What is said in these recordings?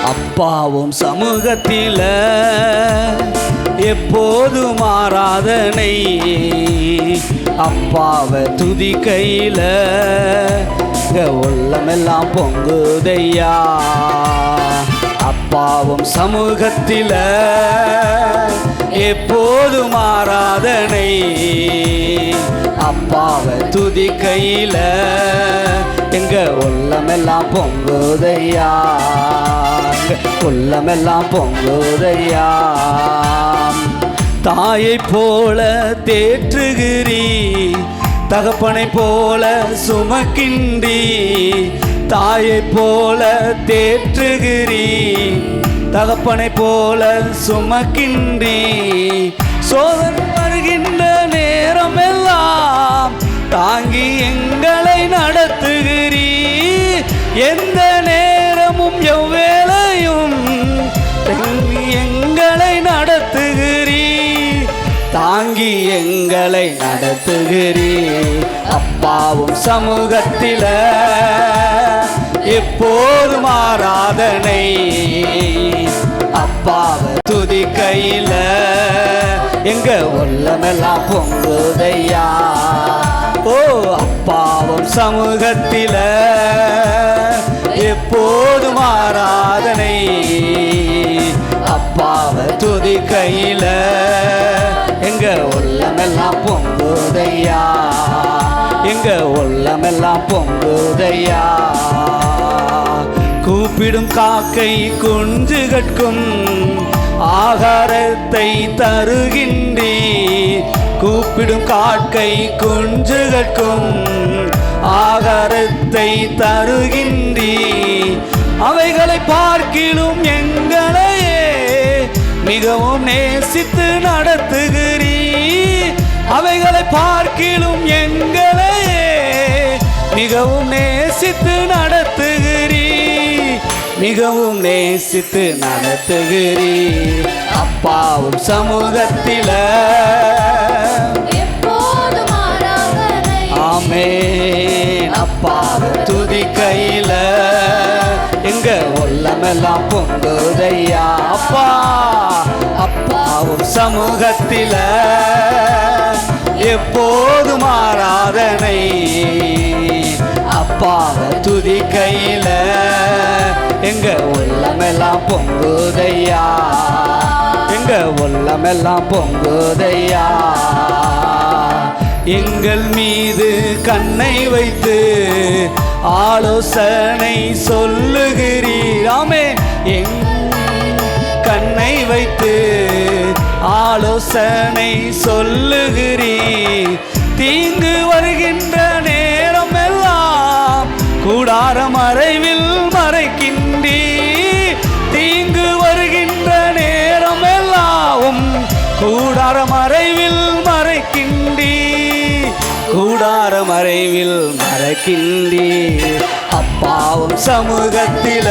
அப்பாவும் சமூகத்தில எப்போதும் ஆராதனை. அப்பாவை துதிக்கையில உள்ளமெல்லாம் பொங்குதையா. அப்பாவும் சமூகத்தில எப்போதும் ஆராதனை. அப்பாவை துதிக்கையில எங்க உள்ளமெல்லாம் பொங்குதையா. உள்ளமெல்லாம் பொங்குதையா. தாயை போல தேற்றுகிறீ, தகப்பனை போல சுமக்கின்றி. தாயை போல தேற்றுகிறீ, தகப்பனை போல சுமக்கின்றி. சோதனை வருகின்ற நேரம் எல்லாம் தாங்கி எங்களை நடத்துகிறீ. எந்த நேரமும் எவ்வேளையும் எங்களை நடத்துகிறீ. தாங்கி எங்களை நடத்துகிறீ. அப்பாவும் சமூகத்தில எப்போதும் ஆராதனை. அப்பாவை துதிக்கையில எங்க உள்ளமெல்லாம் பொங்குதையா. ஓ அப்பாவும் சமூகத்தில எப்போதும் ஆராதனை. அப்பாவை துதிக்கையில எங்க உள்ளமெல்லாம் பொங்குதையா. எங்க உள்ளமெல்லாம் பொங்குதையா. கூப்பிடும் காக்கை குஞ்சு கட்கும் ஆகாரத்தை தருகின்றி. கூப்பிடும் காக்கை குஞ்சு கட்கும் ஆகாரத்தை தருகின்றி. அவைகளை பார்க்கிலும் எங்களையே மிகவும் நேசித்து நடத்துகிறீ. அவைகளை பார்க்கிலும் எங்களையே மிகவும் நேசித்து நடத்துகிறீ. மிகவும் நேசித்து நடத்துகிறீ. அப்பாவும் சமூகத்தில எப்போதும் ஆராதனை. ஆமென். அப்பாவை துதிக்கையில எங்க உள்ளமெல்லாம் பொங்குதையா. அப்பா அப்பாவும் சமூகத்தில எப்போதும் ஆராதனை. அப்பாவை துதிக்கையில எங்க உள்ளமெல்லாம் பொங்குதையா. எங்க உள்ளமெல்லாம் பொங்குதையா. எங்கள் மீது கண்ணை வைத்து ஆலோசனை சொல்லுகிறீர். ஆமென். கண்ணை வைத்து ஆலோசனை சொல்லுகிறீர். தீங்கு வருகின்ற நேரம் எல்லாம் கூடார மறைவில் மறைக்கின்றீ. தீங்கு வருகின்ற நேரம் எல்லாம் கூடார மறைவில் மறைக்கின்றீ. கூடார மறைவில் மறைக்கின்றீ. அப்பாவும் சமூகத்தில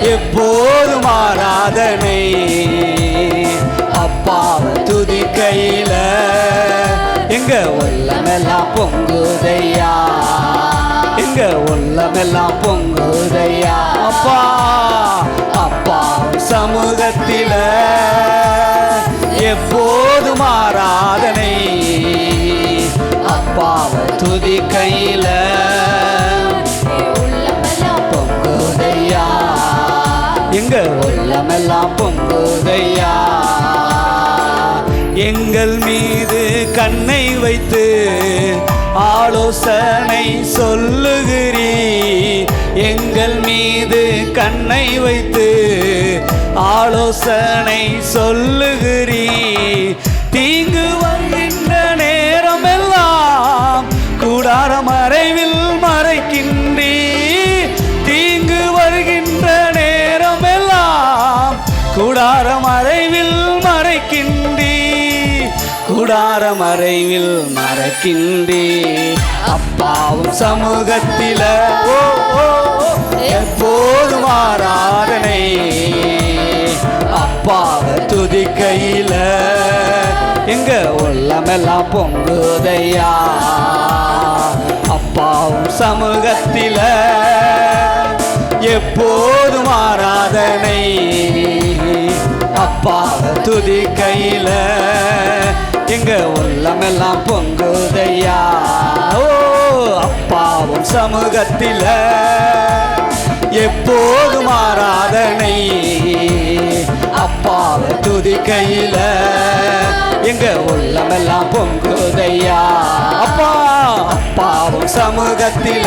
எப்போதும் ஆராதனை. அப்பாவை துதிக்கையில எங்க உள்ளமெல்லாம் பொங்குதையா. எங்க உள்ளமெல்லாம் பொங்குதையா. அப்பா அப்பாவும் சமூகத்தில எப்போதும் ஆராதனை. அப்பாவை துதிக்கையில பொங்குதையா. எங்க உள்ளமெல்லாம் பொங்குதையா. எங்கள் மீது கண்ணை வைத்து ஆலோசனை சொல்லுகிறீ. எங்கள் மீது கண்ணை வைத்து ஆலோசனை சொல்லுகிறீ. தீங்கு வருகின்ற நேரம் எல்லாம் கூடார மறைவில் மறைக்கின்றீ. தீங்கு வருகின்ற நேரம் எல்லாம் கூடார மறைவில் மறைக்கின்றீ. கூடார மறைவில் மறைக்கின்றீ. அப்பாவும் சமூகத்தில எப்போதும் ஆராதனை. அப்பாவை துதிக்கையில எங்க உள்ளமெல்லாம் பொங்குதையா. அப்பாவும் சமூகத்தில எப்போதும் ஆராதனை. அப்பாவை துதிக்கையில எங்க உள்ளமெல்லாம் பொங்குதையா. ஓ அப்பாவும் சமூகத்தில எப்போதும் ஆராதனை. அப்பாவை துதிக்கையில எங்க உள்ளமெல்லாம் பொங்குதையா. அப்பா அப்பாவும் சமூகத்தில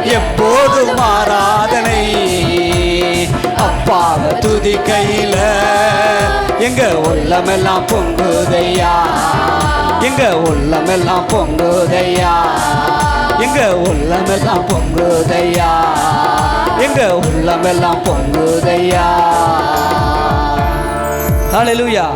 எப்போதும் ஆராதனை. அப்பாவை துதிக்கையில எங்க உள்ளமெல்லாம் பொங்குதையா. எங்க உள்ளமெல்லாம் பொங்குதையா. எங்க உள்ளமெல்லாம் பொங்குதையா. எங்க உள்ளமெல்லாம் பொங்குதையா. ஹல்லேலூயா.